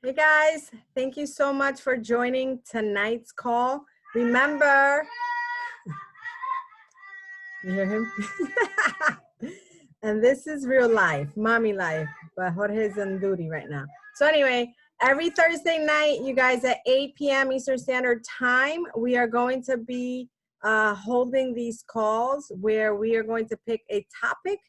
Hey guys, thank you so much for joining tonight's call. Remember, you hear him? And this is real life, mommy life, but Jorge's on duty right now. So anyway, every Thursday night, you guys, at 8 p.m. Eastern Standard Time, we are going to be holding these calls where we are going to pick a topic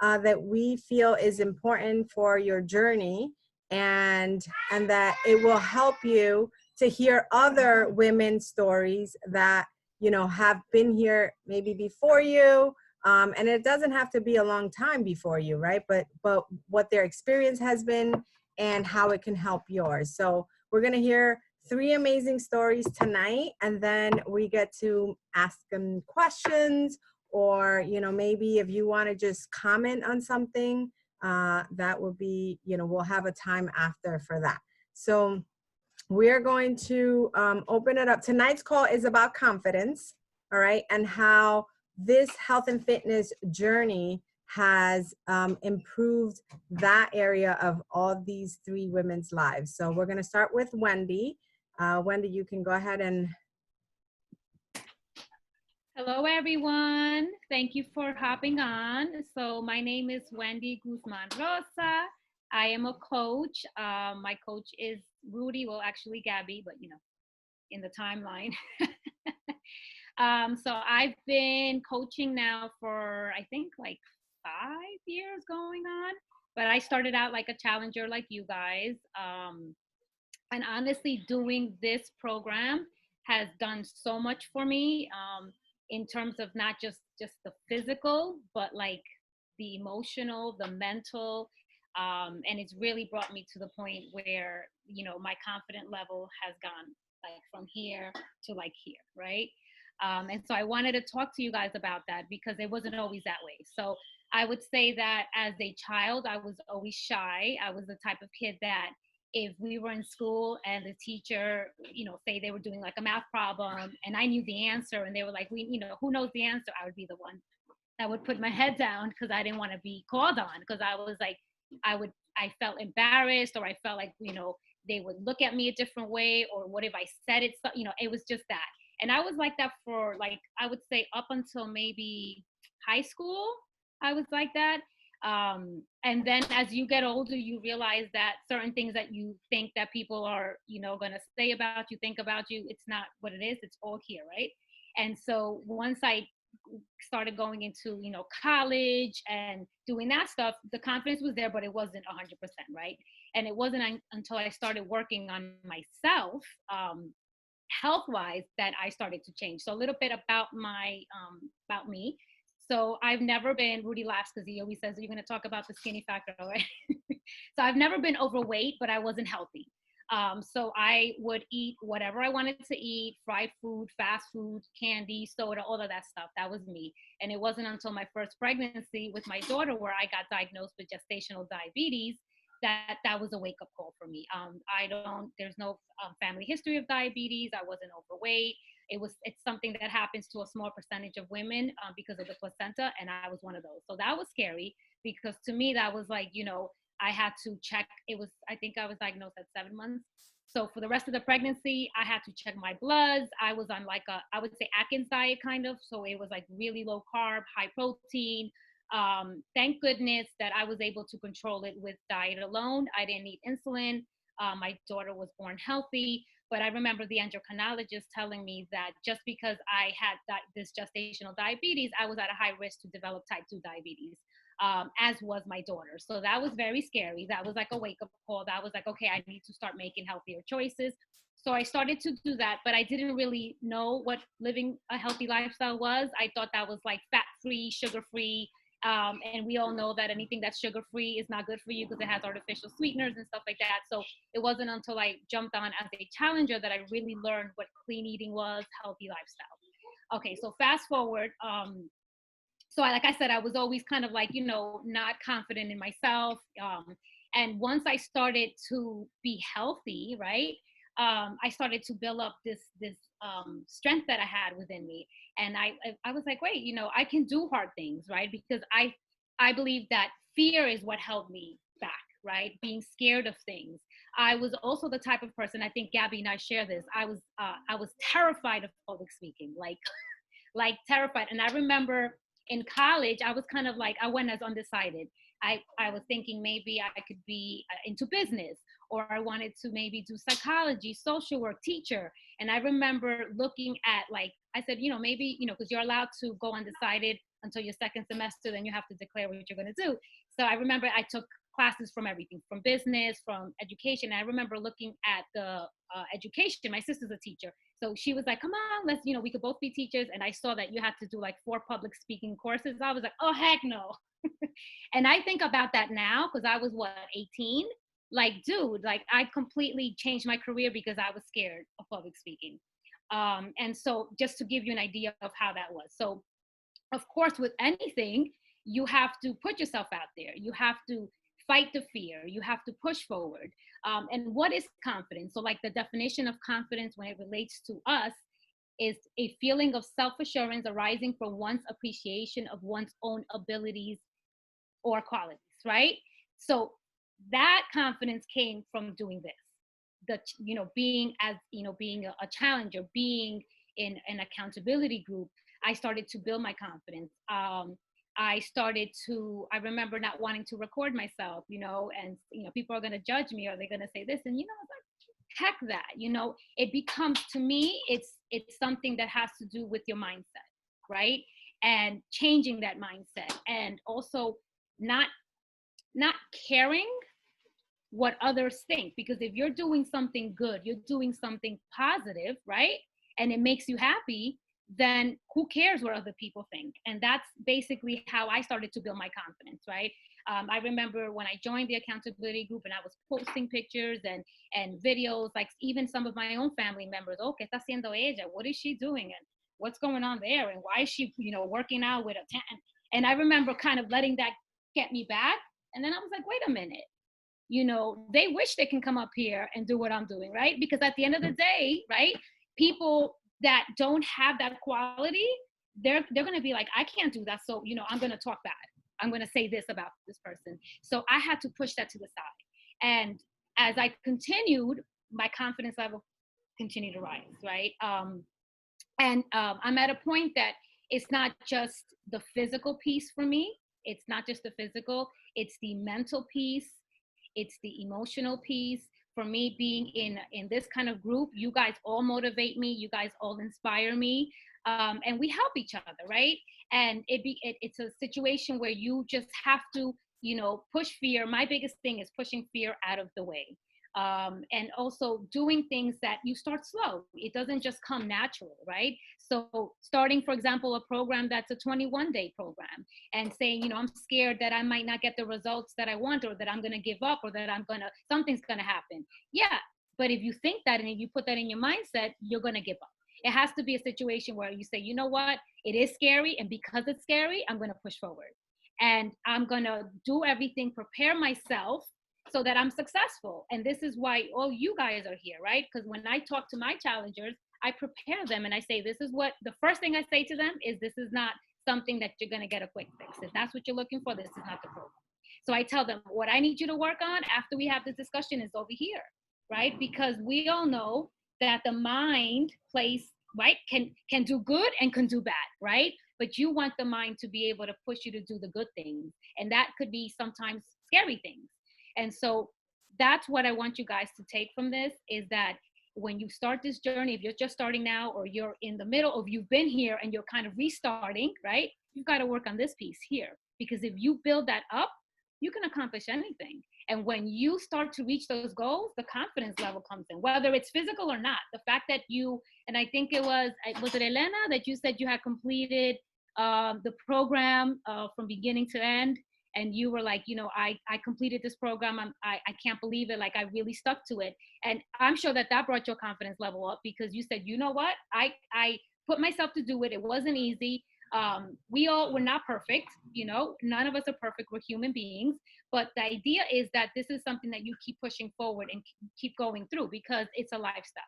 that we feel is important for your journey, and that it will help you to hear other women's stories that have been here maybe before you, and it doesn't have to be a long time before you, right? But what their experience has been and how it can help yours. So we're gonna hear 3 amazing stories tonight, and then we get to ask them questions, or maybe if you want to just comment on something, that will be, we'll have a time after for that. So we're going to open it up. Tonight's call is about confidence, all right, and how this health and fitness journey has improved that area of all these 3 women's lives. So we're going to start with Wendy. Wendy, you can go ahead and... Hello, everyone. Thank you for hopping on. So my name is Wendy Guzman Rosa. I am a coach. My coach is Rudy, well, actually Gabby, but in the timeline. So I've been coaching now for, I think, like 5 years going on. But I started out like a challenger like you guys. And honestly, doing this program has done so much for me. In terms of not just the physical, but like the emotional, the mental, and it's really brought me to the point where my confident level has gone like from here to like here, right? And so I wanted to talk to you guys about that because it wasn't always that way. So I would say that as a child, I was always shy. I was the type of kid that if we were in school and the teacher, say they were doing like a math problem and I knew the answer and they were like, who knows the answer? I would be the one that would put my head down because I didn't want to be called on, because I was like, I felt embarrassed, or I felt like, they would look at me a different way, or what if I said it? So, it was just that. And I was like that for like, I would say up until maybe high school, I was like that. And then as you get older, you realize that certain things that you think that people are, going to say about you, think about you, it's not what it is. It's all here, right? And so once I started going into, college and doing that stuff, the confidence was there, but it wasn't 100%, right? And it wasn't until I started working on myself, health-wise, that I started to change. So a little bit about about me. So I've never been, Rudy laughs because he always says, you're going to talk about the skinny factor, right? So I've never been overweight, but I wasn't healthy. So I would eat whatever I wanted to eat, fried food, fast food, candy, soda, all of that stuff. That was me. And it wasn't until my first pregnancy with my daughter where I got diagnosed with gestational diabetes that was a wake-up call for me. There's no family history of diabetes. I wasn't overweight. It's something that happens to a small percentage of women because of the placenta, and I was one of those. So that was scary because to me that was like, I had to check. I think I was diagnosed at 7 months. So for the rest of the pregnancy, I had to check my bloods. I was on like I would say Atkins diet kind of. So it was like really low carb, high protein. Thank goodness that I was able to control it with diet alone. I didn't need insulin. My daughter was born healthy. But I remember the endocrinologist telling me that just because I had this gestational diabetes, I was at a high risk to develop type 2 diabetes, as was my daughter. So that was very scary. That was like a wake-up call. That was like, okay, I need to start making healthier choices. So I started to do that, but I didn't really know what living a healthy lifestyle was. I thought that was like fat-free, sugar-free, and we all know that anything that's sugar-free is not good for you because it has artificial sweeteners and stuff like that. So it wasn't until I jumped on as a challenger that I really learned what clean eating was, healthy lifestyle. Okay, so fast forward. So like I said, I was always kind of like, not confident in myself. And once I started to be healthy, right, I started to build up this strength that I had within me. And I was like, wait, I can do hard things, right? Because I believe that fear is what held me back, right? Being scared of things. I was also the type of person, I think Gabby and I share this. I was terrified of public speaking, like terrified. And I remember in college, I was kind of like, I went as undecided. I was thinking maybe I could be into business, or I wanted to maybe do psychology, social work, teacher. And I remember looking at, like, I said, maybe, because you're allowed to go undecided until your second semester, then you have to declare what you're going to do. So I remember I took classes from everything, from business, from education. I remember looking at the education. My sister's a teacher. So she was like, come on, let's, we could both be teachers. And I saw that you had to do like 4 public speaking courses. I was like, oh, heck no. And I think about that now, because I was 18? Like, dude, like I completely changed my career because I was scared of public speaking. And so just to give you an idea of how that was. So of course, with anything, you have to put yourself out there. You have to fight the fear. You have to push forward. And what is confidence? So like the definition of confidence when it relates to us is a feeling of self-assurance arising from one's appreciation of one's own abilities or qualities, right? So that confidence came from doing this. Being a challenger, being in an accountability group, I started to build my confidence. I remember not wanting to record myself, and people are going to judge me, or they're going to say this, and heck that, it becomes, to me, it's something that has to do with your mindset, right? And changing that mindset, and also not caring what others think, because if you're doing something good, you're doing something positive, right, and it makes you happy, then who cares what other people think? And that's basically how I started to build my confidence, right? I remember when I joined the accountability group and I was posting pictures and videos, like even some of my own family members, oh, ¿qué está haciendo ella? What is she doing? And what's going on there? And why is she, working out with a tan? And I remember kind of letting that get me back. And then I was like, wait a minute, they wish they can come up here and do what I'm doing, right? Because at the end of the day, right, people that don't have that quality, they're going to be like, I can't do that. So, I'm going to talk bad. I'm going to say this about this person. So I had to push that to the side. And as I continued, my confidence level continued to rise, right? I'm at a point that it's not just the physical piece for me. It's not just the physical, it's the mental piece. It's the emotional piece. For me, being in this kind of group, you guys all motivate me. You guys all inspire me. And we help each other, right? And it's a situation where you just have to, push fear. My biggest thing is pushing fear out of the way. And also doing things that you start slow. It doesn't just come natural, right? So starting, for example, a program that's a 21-day program, and saying, I'm scared that I might not get the results that I want, or that I'm going to give up, or that something's going to happen. Yeah. But if you think that and if you put that in your mindset, you're going to give up. It has to be a situation where you say, you know what, it is scary. And because it's scary, I'm going to push forward. And I'm going to do everything, prepare myself so that I'm successful. And this is why all you guys are here, right? Because when I talk to my challengers, I prepare them and I say, this is what the first thing I say to them is, this is not something that you're going to get a quick fix. If that's what you're looking for, this is not the program. So I tell them, what I need you to work on after we have this discussion is over here, right? Because we all know that the mind plays, right, can do good and can do bad, right? But you want the mind to be able to push you to do the good things. And that could be sometimes scary things. And so that's what I want you guys to take from this, is that when you start this journey, if you're just starting now, or you're in the middle of, you've been here and you're kind of restarting, right? You've got to work on this piece here, because if you build that up, you can accomplish anything. And when you start to reach those goals, the confidence level comes in, whether it's physical or not. The fact that and I think it was it Elena that you said you had completed the program from beginning to end? And you were like, I completed this program. I can't believe it. Like, I really stuck to it. And I'm sure that brought your confidence level up, because you said, you know what? I put myself to do it. It wasn't easy. We're not perfect. None of us are perfect. We're human beings. But the idea is that this is something that you keep pushing forward and keep going through, because it's a lifestyle.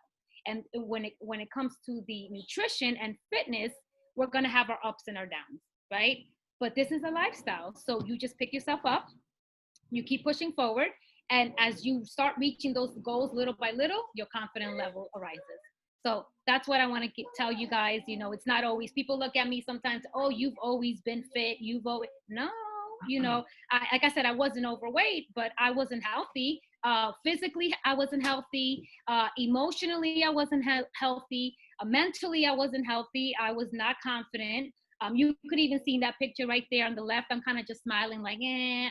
And when it comes to the nutrition and fitness, we're going to have our ups and our downs, right? But this is a lifestyle. So you just pick yourself up, you keep pushing forward, And as you start reaching those goals little by little, your confidence level arises. So that's what I want to tell you guys. You know, it's not always, people look at me sometimes, oh, you've always been fit. You've always, no, you know, like I said, I wasn't overweight, but I wasn't healthy. Physically, I wasn't healthy. Emotionally, I wasn't healthy. Mentally, I wasn't healthy. I was not confident. You could even see that picture right there on the left. I'm kind of just smiling like, eh.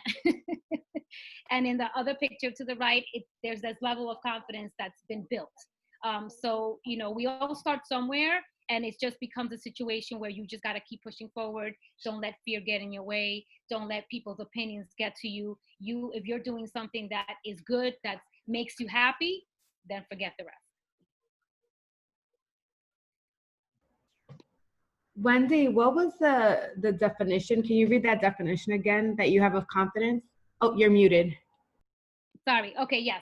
And in the other picture to the right, there's this level of confidence that's been built. So, you know, we all start somewhere, and it just becomes a situation where you just got to keep pushing forward. Don't let fear get in your way. Don't let people's opinions get to you. If you're doing something that is good, that makes you happy, then forget the rest. Wendy, what was the definition? Can you read that definition again, that you have of confidence? Oh, you're muted. Sorry. Okay, yes.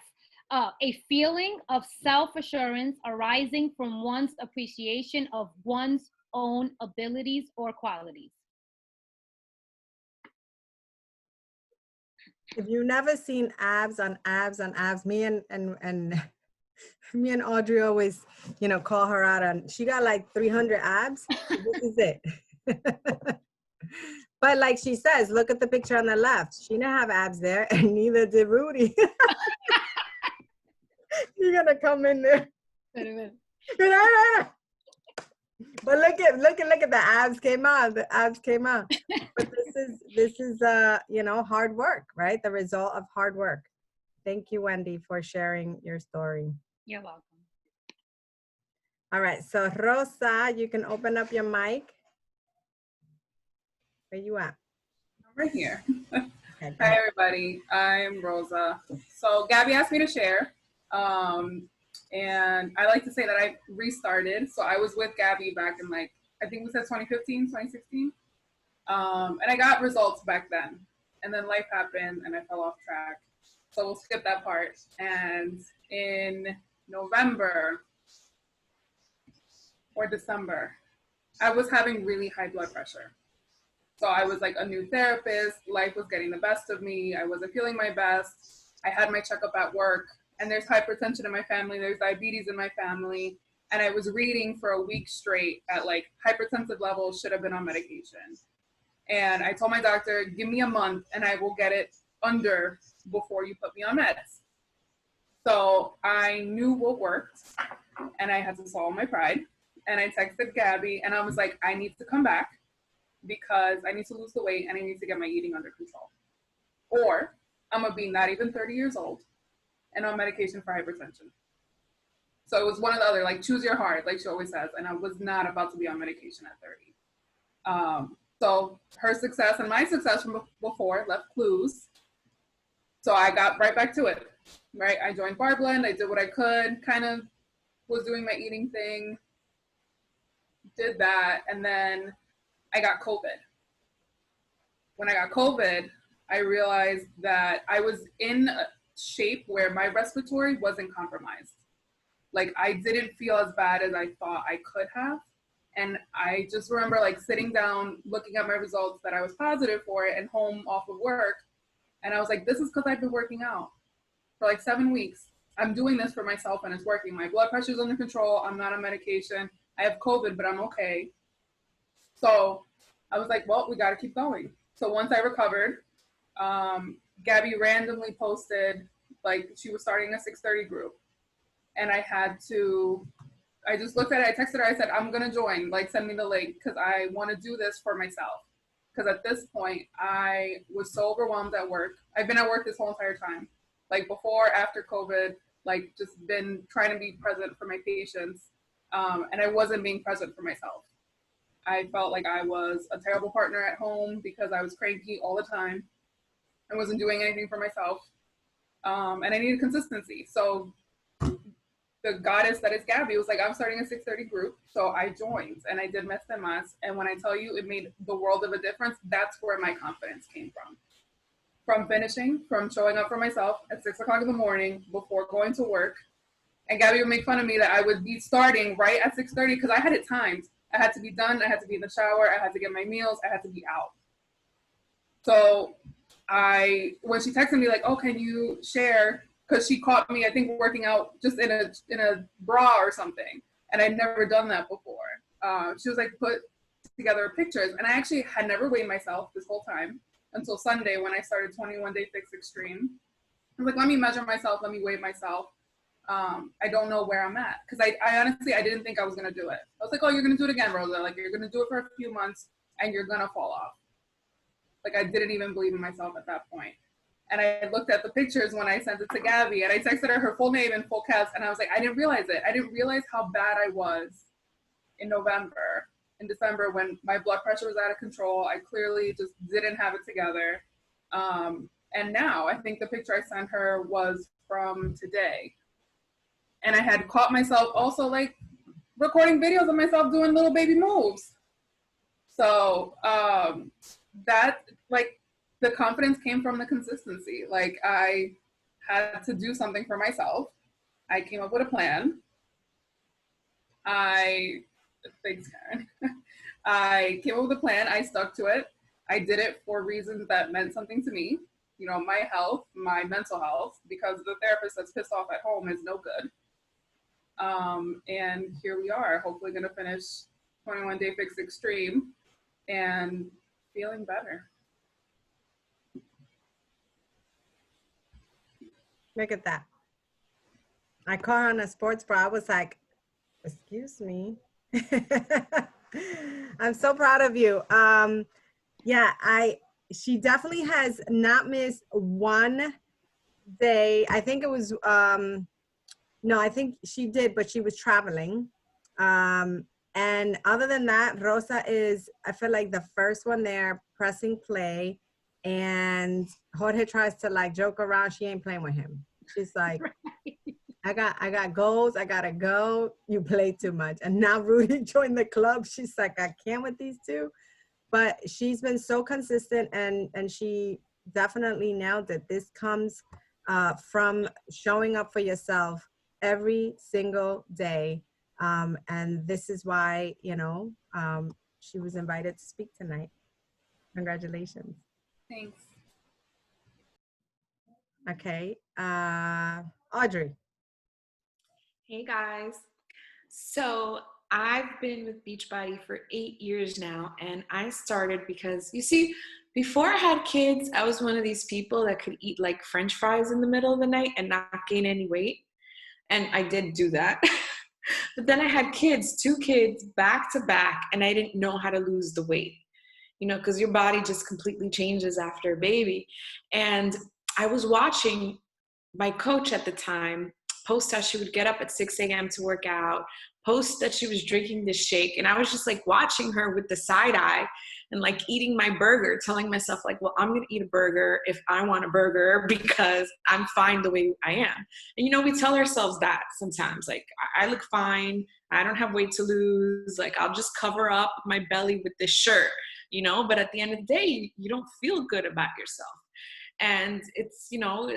A feeling of self-assurance arising from one's appreciation of one's own abilities or qualities. If you've never seen abs on abs on abs, me and me and Audrey always, you know, call her out on, she got like 300 abs. This is it. But like she says, look at the picture on the left. She didn't have abs there, and neither did Rudy. You're gonna come in there. Wait a minute. But look at the abs came out. The abs came out. But this is you know, hard work, right? The result of hard work. Thank you, Wendy, for sharing your story. You're welcome. All right, so Rosa, you can open up your mic. Where you at? I'm right here. Okay, Hi, everybody. I'm Rosa. So Gabby asked me to share. And I like to say that I restarted. So I was with Gabby back in, like, I think we said 2015, 2016. And I got results back then. And then life happened and I fell off track. So we'll skip that part. And in November or December, I was having really high blood pressure. So I was like a new therapist. Life was getting the best of me. I wasn't feeling my best. I had my checkup at work, and there's hypertension in my family. There's diabetes in my family. And I was reading for a week straight at like hypertensive levels, should have been on medication. And I told my doctor, give me a month and I will get it under before you put me on meds. So I knew what worked, and I had to swallow my pride. And I texted Gabby and I was like, I need to come back, because I need to lose the weight and I need to get my eating under control. Or I'm gonna be not even 30 years old and on medication for hypertension. So it was one or the other, like choose your heart, like she always says. And I was not about to be on medication at 30. So her success and my success from before left clues. So I got right back to it, right? I joined Barblend, I did what I could, kind of was doing my eating thing, did that, and then I got COVID. When I got COVID, I realized that I was in a shape where my respiratory wasn't compromised. Like I didn't feel as bad as I thought I could have. And I just remember like sitting down, looking at my results that I was positive for it and home off of work. And I was like, this is because I've been working out for like 7 weeks. I'm doing this for myself and it's working. My blood pressure's under control. I'm not on medication. I have COVID, but I'm okay. So I was like, well, we got to keep going. So once I recovered, Gabby randomly posted, like she was starting a 6:30 group. And I just looked at it, I texted her, I said, I'm going to join, like send me the link, because I want to do this for myself. Because at this point, I was so overwhelmed at work. I've been at work this whole entire time. Like before, after COVID, like just been trying to be present for my patients. And I wasn't being present for myself. I felt like I was a terrible partner at home because I was cranky all the time. I wasn't doing anything for myself. And I needed consistency. So the goddess that is Gabby was like, I'm starting a 6:30 group. So I joined and I did Mes Temas. And when I tell you it made the world of a difference, that's where my confidence came from. From finishing, from showing up for myself at 6 o'clock in the morning before going to work. And Gabby would make fun of me that I would be starting right at 6:30 because I had it timed. I had to be done. I had to be in the shower. I had to get my meals. I had to be out. So when she texted me like, oh, can you share? Because she caught me, I think, working out just in a bra or something, and I'd never done that before. She was like, put together pictures, and I actually had never weighed myself this whole time until Sunday when I started 21 Day Fix Extreme. I was like, let me measure myself, let me weigh myself. I don't know where I'm at, because I honestly, I didn't think I was gonna do it. I was like, oh, you're gonna do it again, Rosa. Like, you're gonna do it for a few months, and you're gonna fall off. Like, I didn't even believe in myself at that point. And I looked at the pictures when I sent it to Gabby, and I texted her full name in full caps, and I was like, I didn't realize it. I didn't realize how bad I was in December, when my blood pressure was out of control. I clearly just didn't have it together. And now, I think the picture I sent her was from today. And I had caught myself also, like, recording videos of myself doing little baby moves. So that, like, the confidence came from the consistency. Like, I had to do something for myself. I came up with a plan. Thanks, Karen. I came up with a plan. I stuck to it. I did it for reasons that meant something to me. You know, my health, my mental health, because the therapist that's pissed off at home is no good. And here we are, hopefully going to finish 21 Day Fix Extreme and feeling better. Look at that. I caught her on a sports bra. I was like, excuse me. I'm so proud of you. Yeah, she definitely has not missed one day. I think it was, no, I think she did, but she was traveling. And other than that, Rosa is, I feel like, the first one there pressing play, and Jorge tries to, like, joke around. She ain't playing with him. She's like, I got goals. I gotta go. You play too much. And now Rudy joined the club. She's like, I can't with these two. But she's been so consistent, and she definitely nailed it. This comes from showing up for yourself every single day. And this is why, you know, she was invited to speak tonight. Congratulations. Thanks. Okay. Audrey. Hey guys. So I've been with Beachbody for 8 years now, and I started because, you see, before I had kids, I was one of these people that could eat like French fries in the middle of the night and not gain any weight. And I did do that. But then I had kids, 2 kids back to back, and I didn't know how to lose the weight, you know, because your body just completely changes after a baby. And I was watching my coach at the time post how she would get up at 6 a.m. to work out, post that she was drinking this shake. And I was just like watching her with the side eye and like eating my burger, telling myself like, well, I'm going to eat a burger if I want a burger because I'm fine the way I am. And, you know, we tell ourselves that sometimes, like, I look fine. I don't have weight to lose. Like, I'll just cover up my belly with this shirt, you know, but at the end of the day, you don't feel good about yourself. And it's, you know,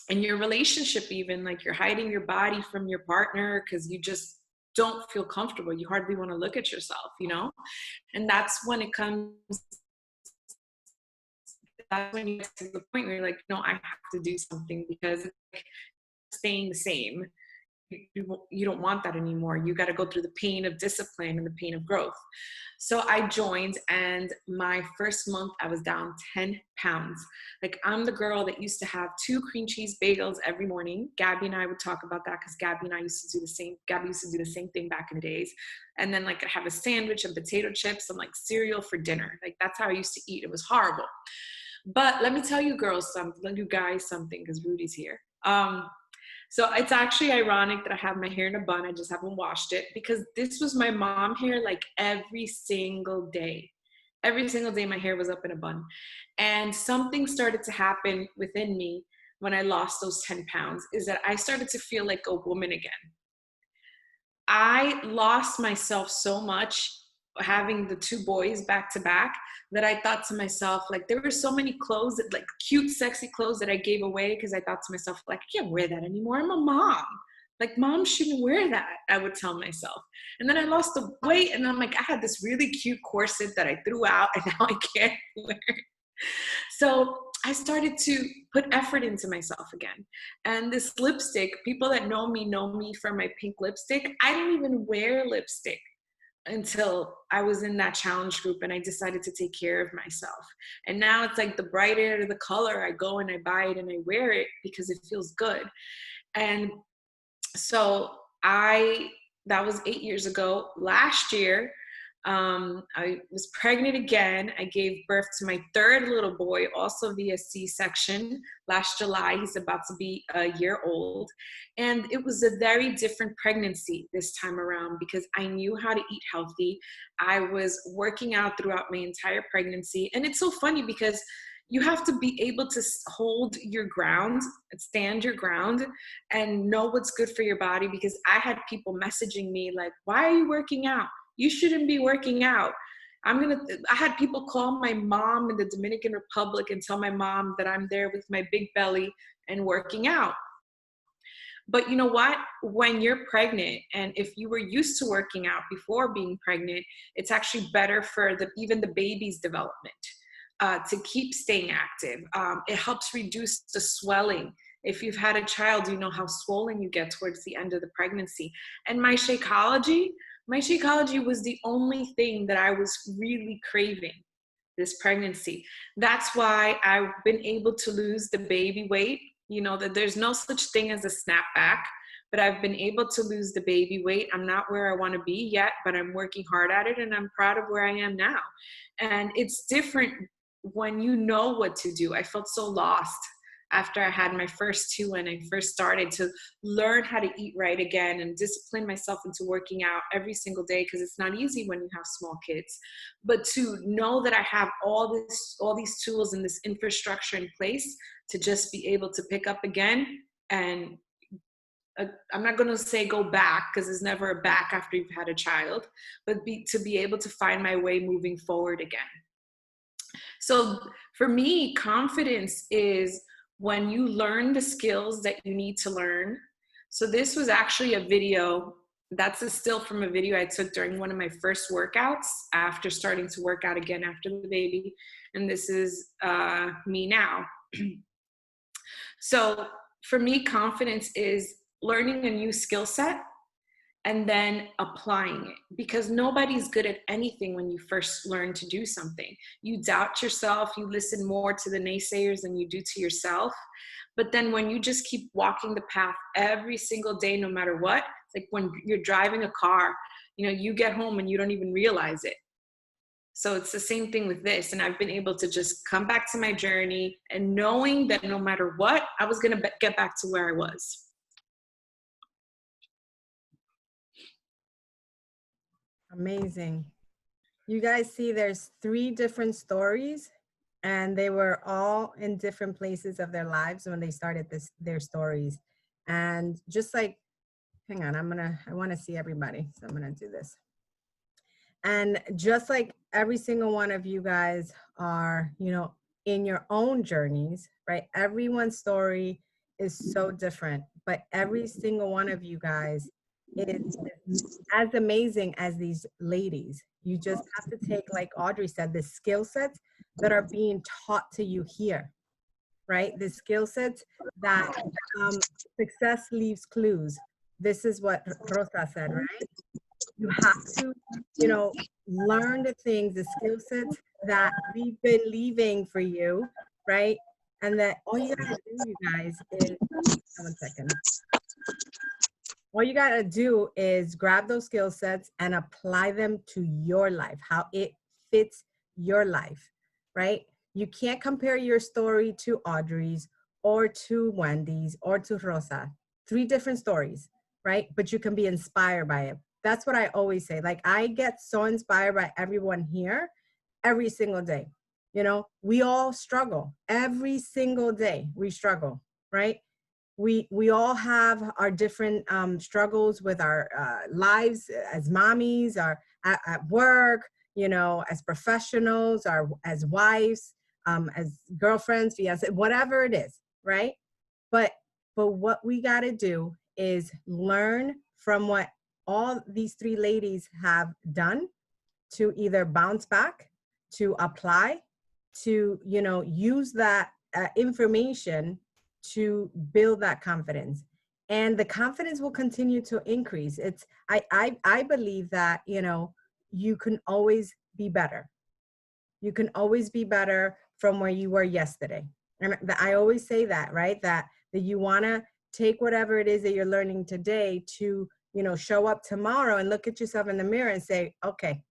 in your relationship, even, like, you're hiding your body from your partner because you just don't feel comfortable. You hardly want to look at yourself, you know? And that's when it comes, that's when you get to the point where you're like, no, I have to do something, because it's like staying the same. You don't want that anymore. You got to go through the pain of discipline and the pain of growth. So I joined, and my first month I was down 10 pounds. Like, I'm the girl that used to have 2 cream cheese bagels every morning. Gabby and I would talk about that because Gabby and I used to do the same. Gabby used to do the same thing back in the days. And then, like, I'd have a sandwich and potato chips and like cereal for dinner. Like, that's how I used to eat. It was horrible. But let me tell you girls something, let you guys something, because Rudy's here. So it's actually ironic that I have my hair in a bun. I just haven't washed it, because this was my mom hair like every single day. Every single day my hair was up in a bun. And something started to happen within me when I lost those 10 pounds, is that I started to feel like a woman again. I lost myself so much having the 2 boys back to back that I thought to myself, like, there were so many clothes, that, like, cute, sexy clothes that I gave away because I thought to myself, like, I can't wear that anymore. I'm a mom. Like, mom shouldn't wear that, I would tell myself. And then I lost the weight, and I'm like, I had this really cute corset that I threw out, and now I can't wear it. So I started to put effort into myself again. And this lipstick, people that know me for my pink lipstick. I didn't even wear lipstick until I was in that challenge group and I decided to take care of myself. And now it's like the brighter the color, I go and I buy it and I wear it because it feels good. And so that was 8 years ago. Last year, I was pregnant again. I gave birth to my third little boy, also via C-section. Last July, he's about to be a year old. And it was a very different pregnancy this time around because I knew how to eat healthy. I was working out throughout my entire pregnancy. And it's so funny because you have to be able to hold your ground, stand your ground, and know what's good for your body, because I had people messaging me like, why are you working out? You shouldn't be working out. I had people call my mom in the Dominican Republic and tell my mom that I'm there with my big belly and working out. But you know what? When you're pregnant, and if you were used to working out before being pregnant, it's actually better for even the baby's development. To keep staying active. It helps reduce the swelling. If you've had a child, you know how swollen you get towards the end of the pregnancy. And my Shakeology was the only thing that I was really craving this pregnancy. That's why I've been able to lose the baby weight. You know, that there's no such thing as a snapback, but I've been able to lose the baby weight. I'm not where I want to be yet, but I'm working hard at it, and I'm proud of where I am now. And it's different when you know what to do. I felt so lost after I had my first two and I first started to learn how to eat right again and discipline myself into working out every single day, because it's not easy when you have small kids. But to know that I have all these tools and this infrastructure in place to just be able to pick up again, and I'm not going to say go back, because there's never a back after you've had a child, but to be able to find my way moving forward again. So for me, confidence is when you learn the skills that you need to learn. So this was actually a video, that's a still from a video I took during one of my first workouts after starting to work out again after the baby. And this is me now. So for me, confidence is learning a new skill set and then applying it, because nobody's good at anything when you first learn to do something. You doubt yourself, you listen more to the naysayers than you do to yourself. But then when you just keep walking the path every single day, no matter what, it's like when you're driving a car, you know, you get home and you don't even realize it. So it's the same thing with this. And I've been able to just come back to my journey and knowing that no matter what, I was going to get back to where I was. Amazing. You guys see there's 3 different stories, and they were all in different places of their lives when they started their stories. And just like, hang on, I want to see everybody. So I'm going to do this. And just like every single one of you guys are, you know, in your own journeys, right? Everyone's story is so different, but every single one of you guys is as amazing as these ladies. You just have to take, like Audrey said, the skill sets that are being taught to you here, right? The skill sets that success leaves clues. This is what Rosa said, right? You have to, you know, learn the things, the skill sets that we've been leaving for you, right? And that all you gotta do, you guys, is, 1 second. All you gotta do is grab those skill sets and apply them to your life, how it fits your life, right? You can't compare your story to Audrey's or to Wendy's or to Rosa. 3 different stories, right? But you can be inspired by it. That's what I always say. Like, I get so inspired by everyone here every single day. You know, we all struggle every single day. We struggle, right? We all have our different struggles with our lives as mommies, or at work, you know, as professionals, or as wives, as girlfriends, fiancé, whatever it is, right? But what we got to do is learn from what all these 3 ladies have done to either bounce back, to apply, to, you know, use that information to build that confidence. And the confidence will continue to increase. It's, I believe that, you know, you can always be better. You can always be better from where you were yesterday. And I always say that, right? That you want to take whatever it is that you're learning today to, you know, show up tomorrow and look at yourself in the mirror and say, okay,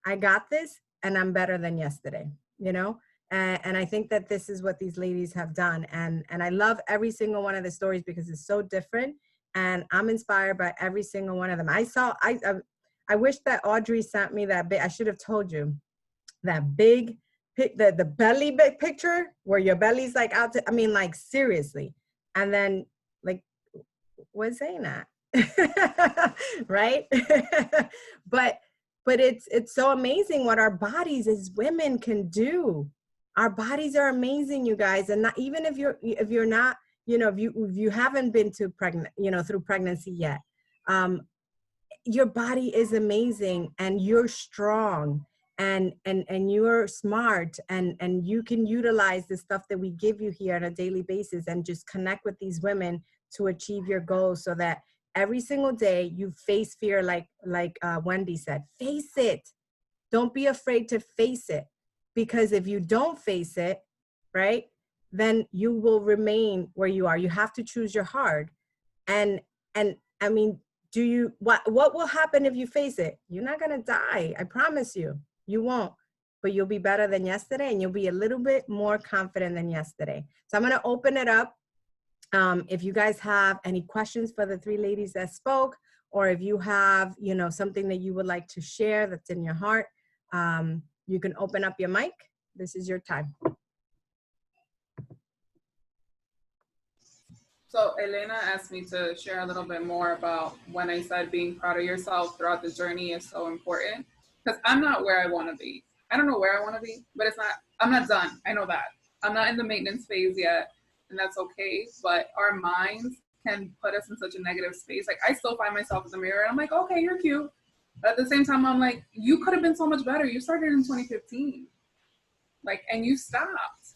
I got this and I'm better than yesterday, you know? And I think that this is what these ladies have done. And I love every single one of the stories because it's so different. And I'm inspired by every single one of them. I wish that Audrey sent me that big, I should have told you, that big, the belly big picture where your belly's like out to, I mean, like seriously. And then like, what's saying that? Right? but it's so amazing what our bodies as women can do. Our bodies are amazing, you guys. And not, even if you're not, you know, if you haven't been to through pregnancy yet, your body is amazing and you're strong and you're smart and you can utilize the stuff that we give you here on a daily basis and just connect with these women to achieve your goals so that every single day you face fear like Wendy said. Face it. Don't be afraid to face it, because if you don't face it, right, then you will remain where you are. You have to choose your heart. And I mean, what will happen if you face it? You're not going to die. I promise you, you won't, but you'll be better than yesterday and you'll be a little bit more confident than yesterday. So I'm going to open it up. If you guys have any questions for the three ladies that spoke, or if you have, you know, something that you would like to share that's in your heart, you can open up your mic. This is your time. So Elena asked me to share a little bit more about when I said being proud of yourself throughout the journey is so important, because I'm not where I want to be. I don't know where I want to be, but I'm not done. I know that. I'm not in the maintenance phase yet, and that's okay. But our minds can put us in such a negative space. Like, I still find myself in the mirror and I'm like, okay, you're cute. But at the same time, I'm like, you could have been so much better. You started in 2015. Like, and you stopped,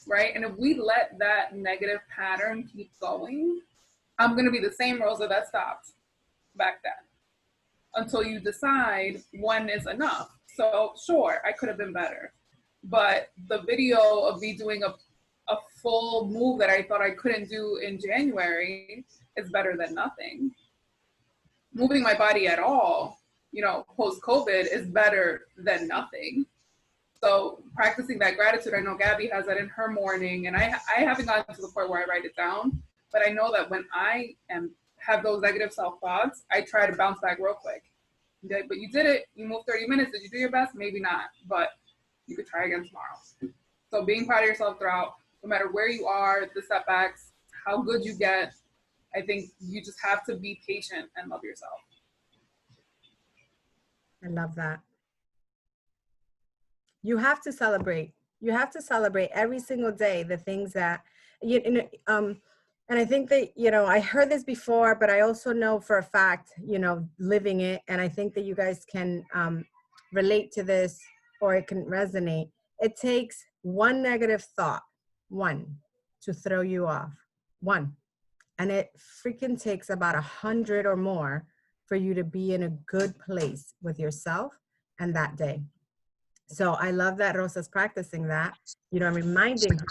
right? And if we let that negative pattern keep going, I'm going to be the same Rosa that stopped back then until you decide when is enough. So sure, I could have been better. But the video of me doing a full move that I thought I couldn't do in January is better than nothing. Moving my body at all, you know, post-COVID is better than nothing. So practicing that gratitude, I know Gabby has that in her morning, and I haven't gotten to the point where I write it down, but I know that when I have those negative self-thoughts, I try to bounce back real quick. Okay, but you did it, you moved 30 minutes, did you do your best? Maybe not, but you could try again tomorrow. So being proud of yourself throughout, no matter where you are, the setbacks, how good you get, I think you just have to be patient and love yourself. I love that. You have to celebrate. You have to celebrate every single day the things that, and I think that, you know, I heard this before, but I also know for a fact, you know, living it, and I think that you guys can relate to this, or it can resonate. It takes one negative thought, one, to throw you off, one. And it freaking takes about 100 or more for you to be in a good place with yourself and that day. So I love that Rosa's practicing that, you know, I'm reminding her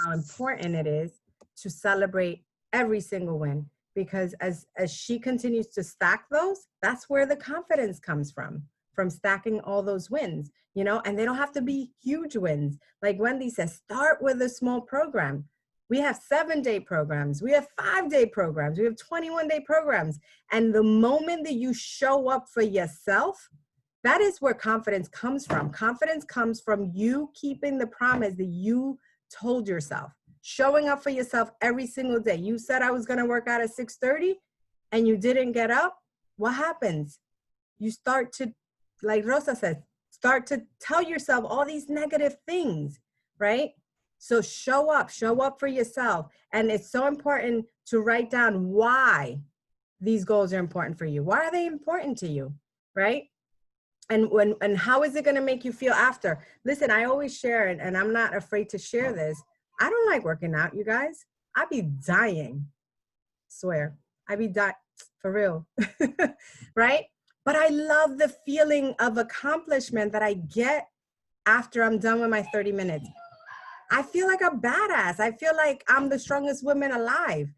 how important it is to celebrate every single win, because as she continues to stack those, that's where the confidence comes from stacking all those wins, you know, and they don't have to be huge wins. Like Wendy says, start with a small program. We have 7-day programs. We have 5-day programs. We have 21-day programs. And the moment that you show up for yourself, that is where confidence comes from. Confidence comes from you keeping the promise that you told yourself. Showing up for yourself every single day. You said I was going to work out at 6:30 and you didn't get up. What happens? You start to, like Rosa says, start to tell yourself all these negative things, right? So show up for yourself. And it's so important to write down why these goals are important for you. Why are they important to you, right? And how is it going to make you feel after? Listen, I always share it, and I'm not afraid to share this. I don't like working out, you guys. I be dying. Swear. I be dying for real. Right? But I love the feeling of accomplishment that I get after I'm done with my 30 minutes. I feel like a badass. I feel like I'm the strongest woman alive.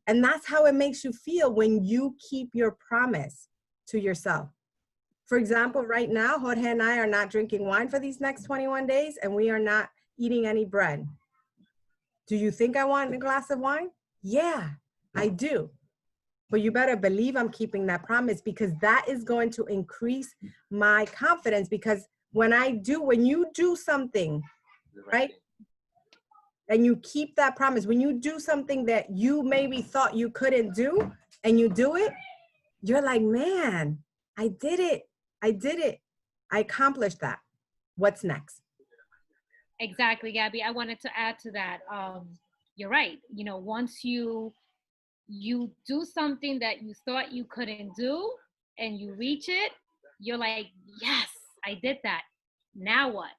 And that's how it makes you feel when you keep your promise to yourself. For example, right now, Jorge and I are not drinking wine for these next 21 days, and we are not eating any bread. Do you think I want a glass of wine? Yeah, I do. But you better believe I'm keeping that promise, because that is going to increase my confidence. Because when you do something, right? And you keep that promise, when you do something that you maybe thought you couldn't do and you do it, you're like, man, I did it. I did it. I accomplished that. What's next? Exactly, Gabby. I wanted to add to that. You're right. Once you do something that you thought you couldn't do and you reach it, you're like, yes, I did that. Now what?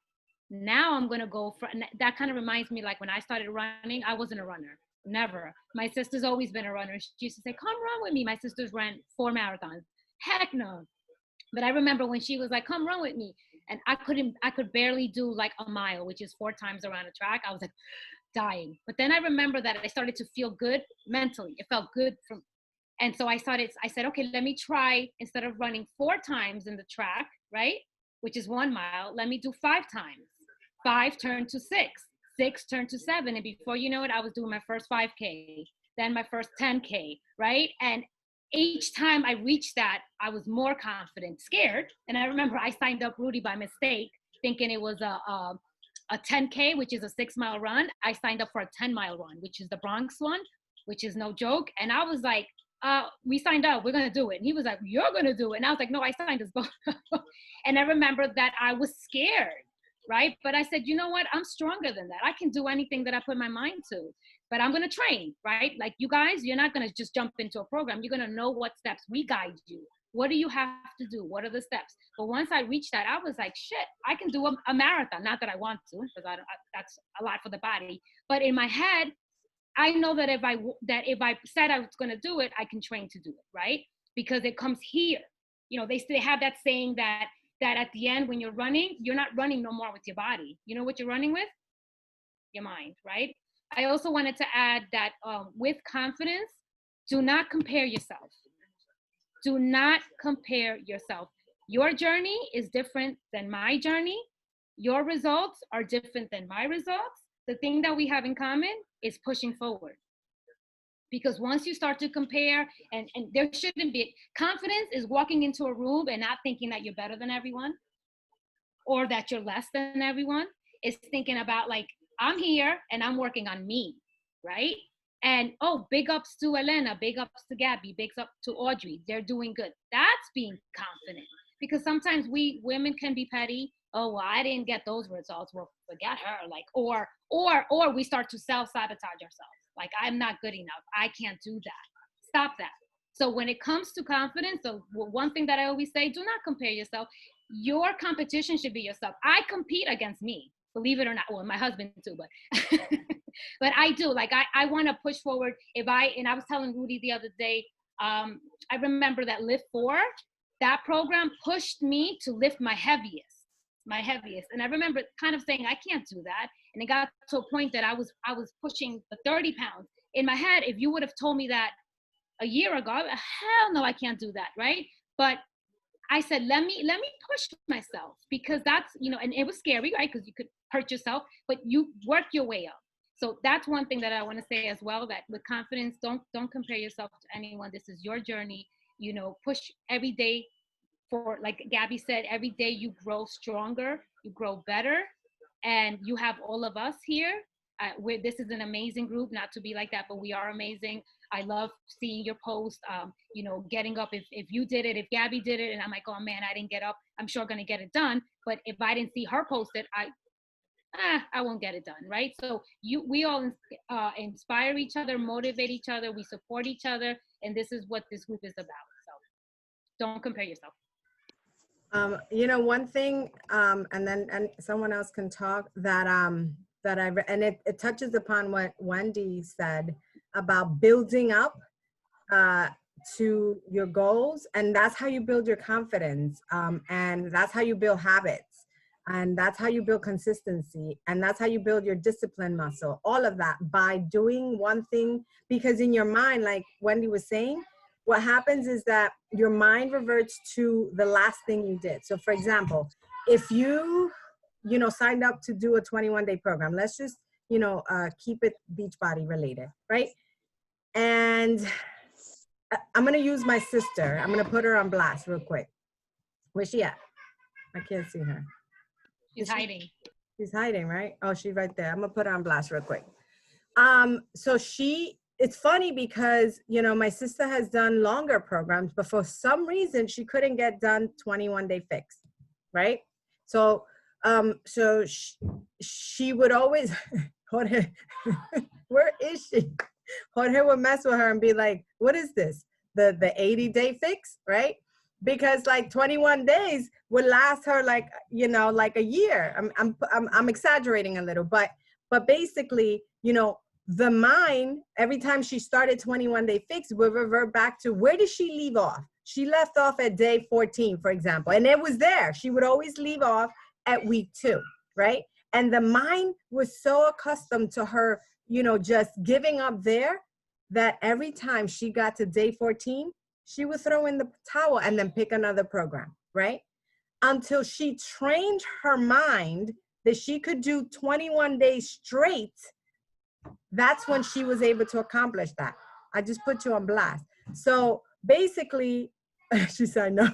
Now I'm going to go for, and that kind of reminds me, like when I started running, I wasn't a runner. Never. My sister's always been a runner. She used to say, come run with me. My sisters ran 4 marathons. Heck no. But I remember when she was like, come run with me. And I could barely do like a mile, which is 4 times around a track. I was like dying. But then I remember that I started to feel good mentally. It felt good and so I said, okay, let me try, instead of running 4 times in the track, right? Which is 1 mile, let me do 5 times. 5 turned to 6, 6 turned to 7. And before you know it, I was doing my first 5K, then my first 10K, right? And each time I reached that, I was more confident, scared. And I remember I signed up Rudy by mistake, thinking it was a 10K, which is a 6-mile run. I signed up for a 10-mile run, which is the Bronx one, which is no joke. And I was like, we signed up, we're gonna do it. And he was like, you're gonna do it. And I was like, no, I signed us both. And I remember that I was scared, right? But I said, you know what? I'm stronger than that. I can do anything that I put my mind to, but I'm gonna train, right? Like you guys, you're not gonna just jump into a program. You're gonna know what steps we guide you. What do you have to do? What are the steps? But once I reached that, I was like, shit, I can do a marathon. Not that I want to, because that's a lot for the body. But in my head, I know that if I said I was going to do it, I can train to do it, right? Because it comes here. They have that saying that at the end, when you're running, you're not running no more with your body. You know what you're running with? Your mind, right? I also wanted to add that with confidence, do not compare yourself. Do not compare yourself. Your journey is different than my journey. Your results are different than my results. The thing that we have in common is pushing forward. Because once you start to compare, and there shouldn't be, confidence is walking into a room and not thinking that you're better than everyone or that you're less than everyone. It's thinking about like, I'm here and I'm working on me, right? And big ups to Elena, big ups to Gabby, big ups to Audrey. They're doing good. That's being confident. Because sometimes we women can be petty. Oh, well, I didn't get those results. Well, forget her. Like, or we start to self-sabotage ourselves. Like, I'm not good enough. I can't do that. Stop that. So when it comes to confidence, the one thing that I always say, do not compare yourself. Your competition should be yourself. I compete against me, believe it or not. Well, my husband too, but but I do. Like, I want to push forward. And I was telling Rudy the other day, I remember that Lift 4, that program pushed me to lift my heaviest. And I remember kind of saying, I can't do that. And it got to a point that I was pushing the 30 pounds. In my head, if you would have told me that a year ago, hell no, I can't do that, right? But I said, let me push myself, because that's, and it was scary, right? Because you could hurt yourself, but you work your way up. So that's one thing that I want to say as well, that with confidence, don't compare yourself to anyone. This is your journey, push every day. For, like Gabby said, every day you grow stronger, you grow better, and you have all of us here. This is an amazing group, not to be like that, but we are amazing. I love seeing your post, getting up. If you did it, if Gabby did it, and I'm like, oh man, I didn't get up, I'm sure going to get it done. But if I didn't see her post it, I won't get it done, right? So we all inspire each other, motivate each other, we support each other, and this is what this group is about. So don't compare yourself. You know, one thing, and someone else can talk that and it touches upon what Wendy said about building up uh, to your goals, and that's how you build your confidence, and that's how you build habits, and that's how you build consistency, and that's how you build your discipline muscle. All of that by doing one thing, because in your mind, like Wendy was saying, what happens is that your mind reverts to the last thing you did. So, for example, if you know, signed up to do a 21-day program, let's just, you know, keep it Beachbody related, right? And I'm gonna use my sister. I'm gonna put her on blast real quick. Where's she at? I can't see her. She's hiding. She's hiding, right? Oh, she's right there. I'm gonna put her on blast real quick. So it's funny because, you know, my sister has done longer programs, but for some reason she couldn't get done 21-day fix, right? So, she would always, Jorge, where is she? Jorge would mess with her and be like, what is this? The 80-day fix, right? Because like 21 days would last her like, you know, like a year. I'm exaggerating a little, but basically, you know, the mind, every time she started 21-day fix, would revert back to, where did she leave off? She left off at day 14, for example, and it was there. She would always leave off at week 2, right? And the mind was so accustomed to her, you know, just giving up there, that every time she got to day 14, she would throw in the towel and then pick another program, right? Until she trained her mind that she could do 21 days straight. That's when she was able to accomplish that. I just put you on blast. So basically, she said no.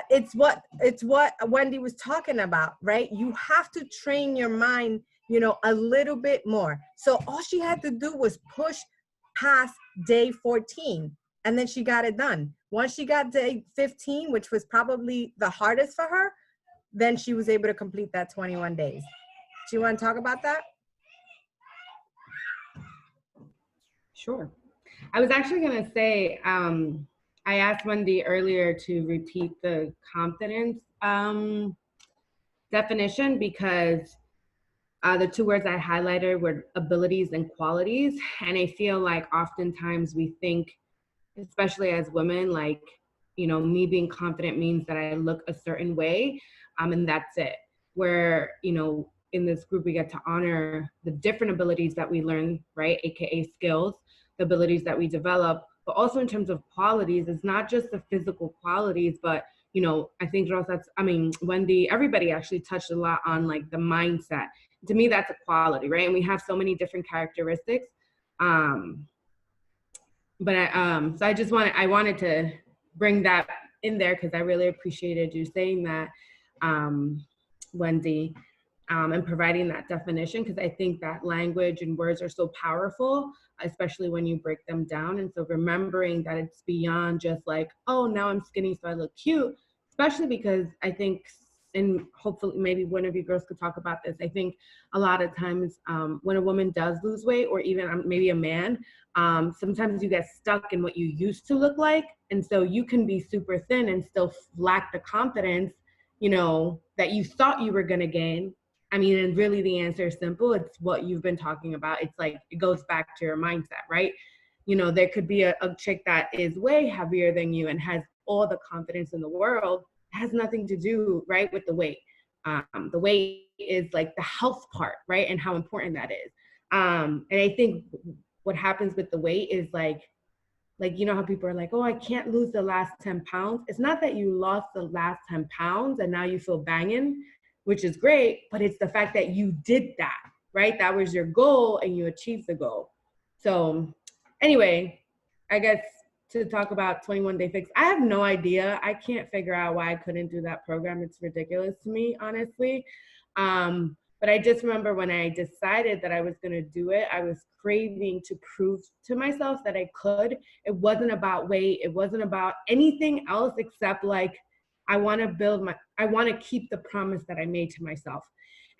It's what Wendy was talking about, right? You have to train your mind, you know, a little bit more. So all she had to do was push past day 14, and then she got it done. Once she got day 15, which was probably the hardest for her, then she was able to complete that 21 days. Do you want to talk about that? Sure. I was actually going to say, I asked Wendy earlier to repeat the confidence definition, because the 2 words I highlighted were abilities and qualities. And I feel like oftentimes we think, especially as women, like, you know, me being confident means that I look a certain way, and that's it. Where, you know, in this group, we get to honor the different abilities that we learn, right? AKA skills, the abilities that we develop, but also in terms of qualities, it's not just the physical qualities, but, you know, I think Wendy, everybody actually touched a lot on like the mindset. To me, that's a quality, right? And we have so many different characteristics. But I wanted to bring that in there because I really appreciated you saying that, Wendy, and providing that definition, because I think that language and words are so powerful, especially when you break them down. And so remembering that it's beyond just like, oh, now I'm skinny so I look cute, especially because I think, and hopefully maybe one of you girls could talk about this, I think a lot of times when a woman does lose weight, or even maybe a man, sometimes you get stuck in what you used to look like. And so you can be super thin and still lack the confidence, you know, that you thought you were going to gain. I mean, and really the answer is simple. It's what you've been talking about. It's like, it goes back to your mindset, right? You know, there could be a chick that is way heavier than you and has all the confidence in the world. It has nothing to do, right, with the weight. The weight is like the health part, right? And how important that is. And I think what happens with the weight is like, you know how people are like, oh, I can't lose the last 10 pounds. It's not that you lost the last 10 pounds and now you feel banging, which is great, but it's the fact that you did that, right? That was your goal and you achieved the goal. So anyway, I guess to talk about 21-day fix, I have no idea. I can't figure out why I couldn't do that program. It's ridiculous to me, honestly. But I just remember when I decided that I was going to do it, I was craving to prove to myself that I could. It wasn't about weight. It wasn't about anything else except like, I want to keep the promise that I made to myself.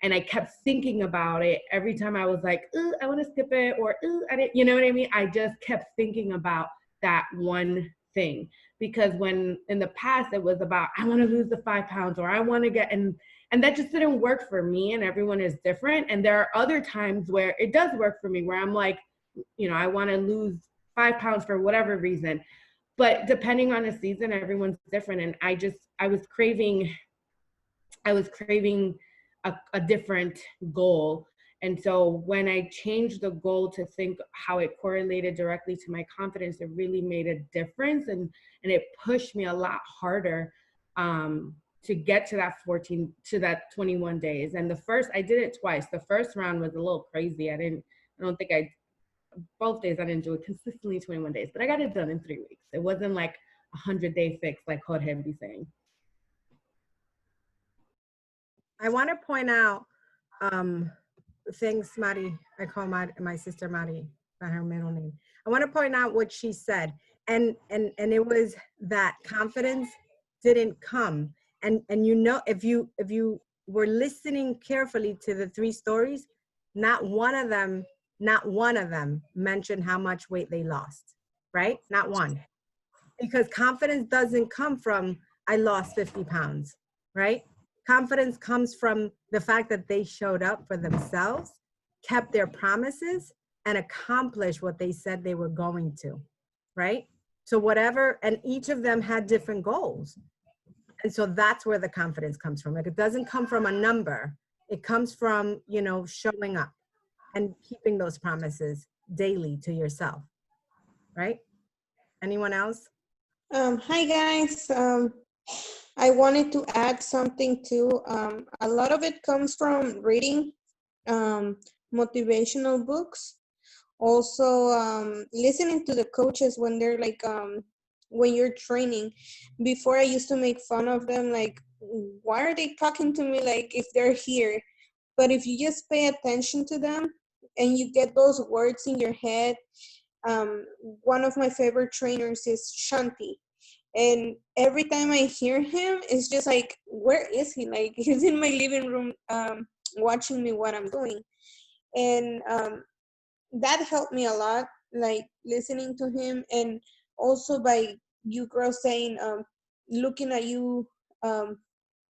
And I kept thinking about it every time I was like, I want to skip it, or I didn't, you know what I mean? I just kept thinking about that one thing. Because when in the past it was about, I want to lose the 5 pounds, or I want to get, and that just didn't work for me, and everyone is different. And there are other times where it does work for me, where I'm like, you know, I want to lose 5 pounds for whatever reason. But depending on the season, everyone's different. And I was craving a different goal. And so when I changed the goal to think how it correlated directly to my confidence, it really made a difference. And it pushed me a lot harder to get to that 21 days. And I did it twice. The first round was a little crazy. Both days I didn't do it consistently 21 days, but I got it done in 3 weeks. It wasn't like a 100-day fix like Jorge be saying. I want to point out things, Mari. I call my sister Mari by her middle name. I want to point out what she said, and it was that confidence didn't come. And you know, if you were listening carefully to the 3 stories, not one of them mentioned how much weight they lost, right? Not one. Because confidence doesn't come from, I lost 50 pounds, right? Confidence comes from the fact that they showed up for themselves, kept their promises, and accomplished what they said they were going to, right? So whatever, and each of them had different goals. And so that's where the confidence comes from. Like, it doesn't come from a number. It comes from, you know, showing up and keeping those promises daily to yourself, right? Anyone else? Hi guys. I wanted to add something too. A lot of it comes from reading motivational books. Also, listening to the coaches when they're like, when you're training. Before I used to make fun of them, like, why are they talking to me like if they're here? But if you just pay attention to them and you get those words in your head, one of my favorite trainers is Shanti. And every time I hear him, it's just like, where is he? Like, he's in my living room watching me what I'm doing. And that helped me a lot, like listening to him. And also by you girls saying, looking at you,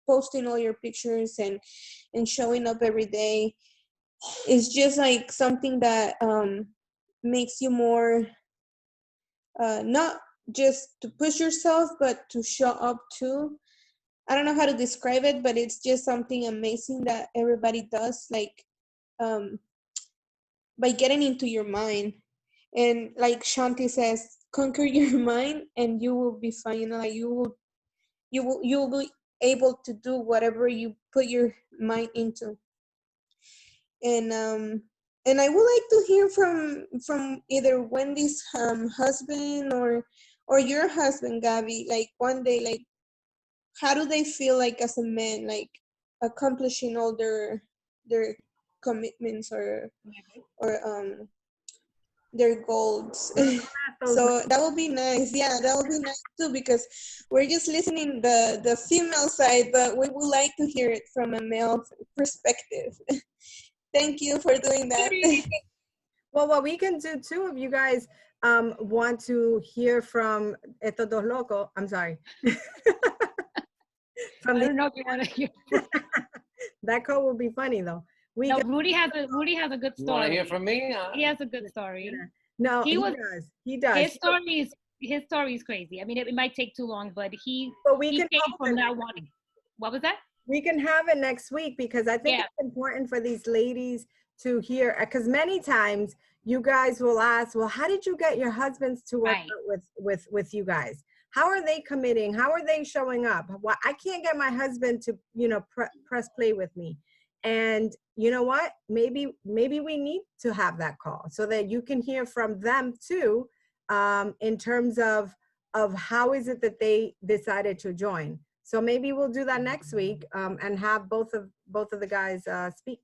posting all your pictures and showing up every day. It's just like something that makes you more, not just to push yourself, but to show up too. I don't know how to describe it, but it's just something amazing that everybody does, like by getting into your mind. And like Shanti says, conquer your mind and you will be fine. You know, like you will be able to do whatever you put your mind into. And I would like to hear from either Wendy's husband or your husband, Gabby. Like one day, like how do they feel like as a man, like accomplishing all their commitments or their goals. So that would be nice. Yeah, that would be nice too, because we're just listening the female side, but we would like to hear it from a male perspective. Thank you for doing that. Well, what we can do too, if you guys want to hear from Estos Dos Locos, I'm sorry. I don't know if you want to hear. That quote will be funny though. No, Rudy has a good You want to story. hear from me? He has a good story. No, he does. His story is crazy. I mean, it might take too long, but he can came from not wanting. What was that? We can have it next week, because I think it's important for these ladies to hear, because many times you guys will ask, well, how did you get your husbands to work out with you guys? How are they committing? How are they showing up? Why I can't get my husband to, you know, press play with me. And you know what? Maybe we need to have that call so that you can hear from them too, in terms of how is it that they decided to join. So maybe we'll do that next week, and have both of the guys speak.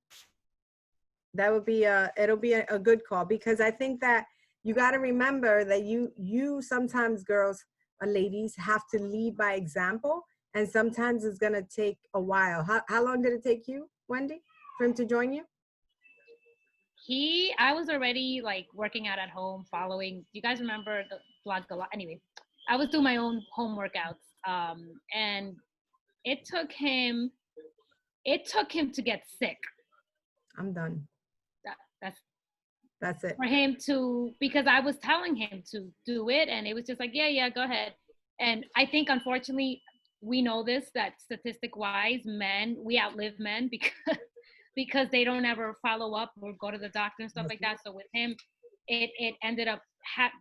That would be it'll be a good call, because I think that you got to remember that you sometimes, girls, ladies, have to lead by example, and sometimes it's gonna take a while. How long did it take you, Wendy, for him to join you? I was already like working out at home, following. Do you guys remember the blog? Anyway, I was doing my own home workouts, and it took him to get sick. I'm done. That's That's it. for him to, because I was telling him to do it, and it was just like, yeah, go ahead. And I think, unfortunately, we know this, that statistic wise, we outlive men because they don't ever follow up or go to the doctor and stuff like that. So with him, it ended up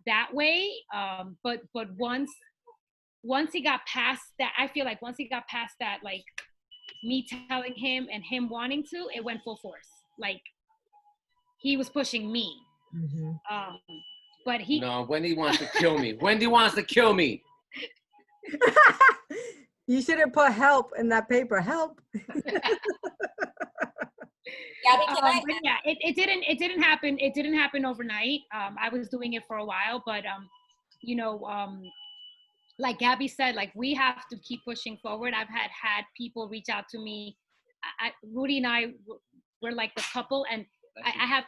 that way. But once he got past that, I feel like once he got past that, like me telling him and him wanting to, it went full force. Like he was pushing me. Mhm. But he No, Wendy wants to kill me. Wendy wants to kill me. You should have put help in that paper. Help. Gabby, can I but yeah, it didn't happen. It didn't happen overnight. I was doing it for a while, but you know, like Gabby said, like we have to keep pushing forward. I've had people reach out to me. Rudy and I were like the couple, and I have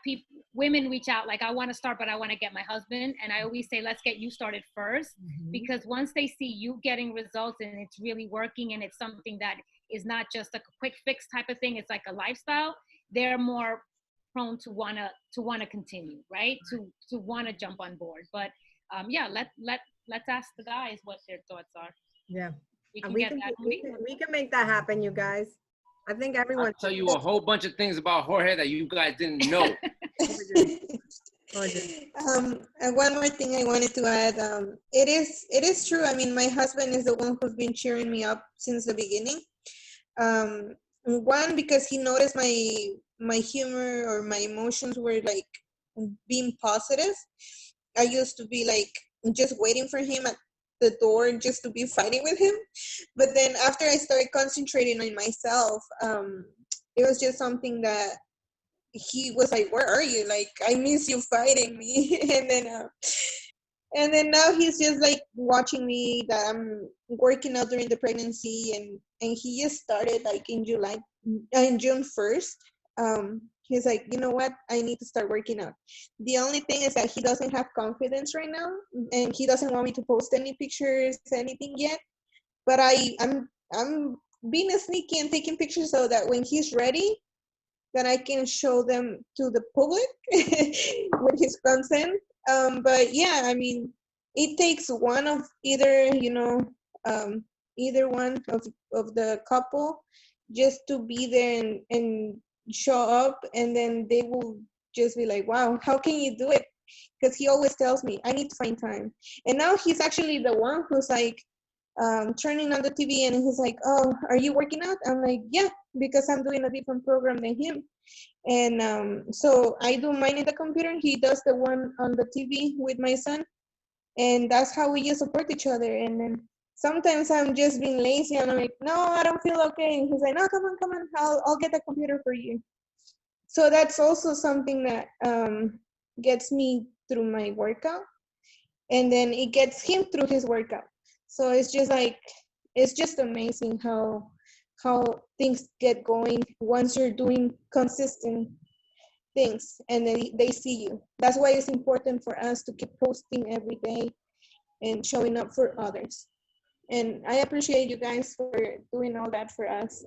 women reach out like, I want to start, but I want to get my husband. And I always say, let's get you started first, because once they see you getting results and it's really working, and it's something that is not just a quick fix type of thing, it's like a lifestyle, they're more prone to wanna continue, right? To wanna jump on board. But yeah, let's ask the guys what their thoughts are. Yeah. We can We get can, that. we can make that happen, you guys. I think everyone. I'll tell you a whole bunch of things about Jorge that you guys didn't know. And one more thing I wanted to add, it is true. I mean, my husband is the one who's been cheering me up since the beginning. One, because he noticed my humor or my emotions were like being positive. I used to be like just waiting for him at the door just to be fighting with him. But then after I started concentrating on myself, it was just something that he was like, where are you? Like, I miss you fighting me. And then now he's just like watching me that I'm working out during the pregnancy, and he just started like in June 1st. He's like, you know what? I need to start working out. The only thing is that he doesn't have confidence right now, and he doesn't want me to post any pictures, anything yet. But I'm being sneaky and taking pictures so that when he's ready, that I can show them to the public with his consent. But yeah, I mean, it takes one of either, either one of the couple just to be there and show up, and then they will just be like, wow, how can you do it? Because he always tells me I need to find time. And now he's actually the one who's like turning on the TV, and he's like, oh, are you working out? I'm like, yeah, because I'm doing a different program than him. And so I do mine in the computer, he does the one on the TV with my son, and that's how we just support each other. And then sometimes I'm just being lazy, and I'm like, no, I don't feel okay. And he's like, no, come on, I'll get the computer for you. So that's also something that gets me through my workout, and then it gets him through his workout. So it's just amazing how things get going once you're doing consistent things, and then they see you. That's why it's important for us to keep posting every day and showing up for others. And I appreciate you guys for doing all that for us.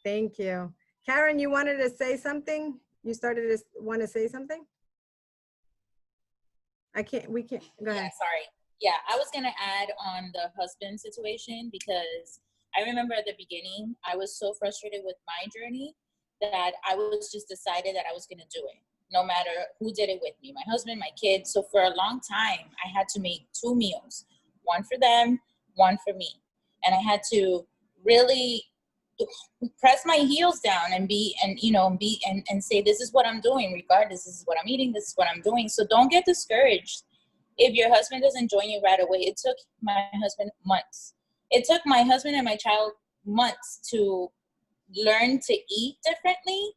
Thank you. Karen, you wanted to say something? You started to want to say something? We can't, go ahead. Yeah, sorry. Yeah, I was going to add on the husband situation, because I remember at the beginning, I was so frustrated with my journey that I was just decided that I was going to do it, no matter who did it with me, my husband, my kids. So for a long time, I had to make 2 meals, one for them, one for me. And I had to really press my heels down and say, this is what I'm doing, regardless, this is what I'm eating, this is what I'm doing. So don't get discouraged if your husband doesn't join you right away. It took my husband months. It took my husband and my child months to learn to eat differently.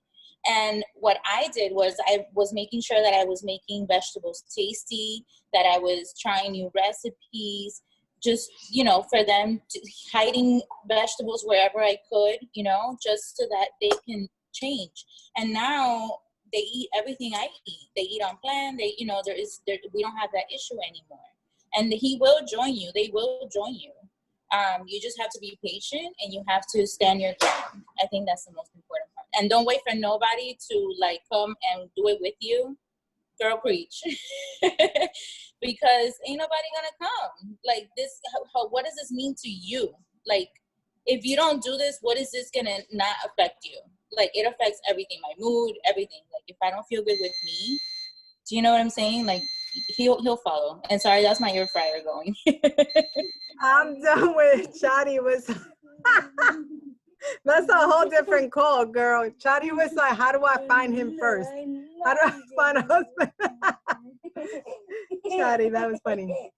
And what I did was I was making sure that I was making vegetables tasty, that I was trying new recipes, just, for them, hiding vegetables wherever I could, just so that they can change. And now they eat everything I eat. They eat on plan. We don't have that issue anymore. and he will join you. They will join you. You just have to be patient and you have to stand your ground. I think that's the most important part. And don't wait for nobody to like come and do it with you. Girl, preach. Because ain't nobody gonna come. Like this, what does this mean to you? Like, if you don't do this, what is this gonna not affect you? Like, it affects everything, my mood, everything. Like, if I don't feel good with me, do you know what I'm saying? Like, he'll follow. And sorry, that's my air fryer going. I'm done with Chadi was. That's a whole different call, girl. Chadi was like, how do I find him first? How do I find a husband? Chadi, that was funny.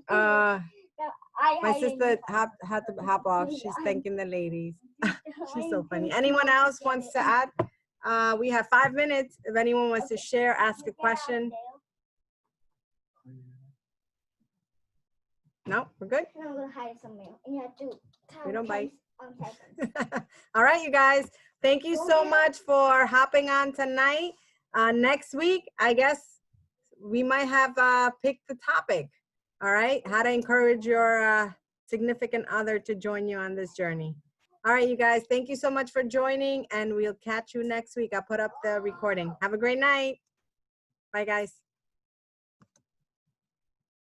My sister had to hop off. She's thanking the ladies. She's so funny. Anyone else wants to add? We have 5 minutes. If anyone wants to share, ask a question. No, we're good. I'm gonna hide somewhere. And you have to. We don't bite. All right, you guys. Thank you so much for hopping on tonight. Next week, I guess we might have picked the topic. All right, how to encourage your significant other to join you on this journey. All right, you guys. Thank you so much for joining, and we'll catch you next week. I'll put up the recording. Have a great night. Bye, guys.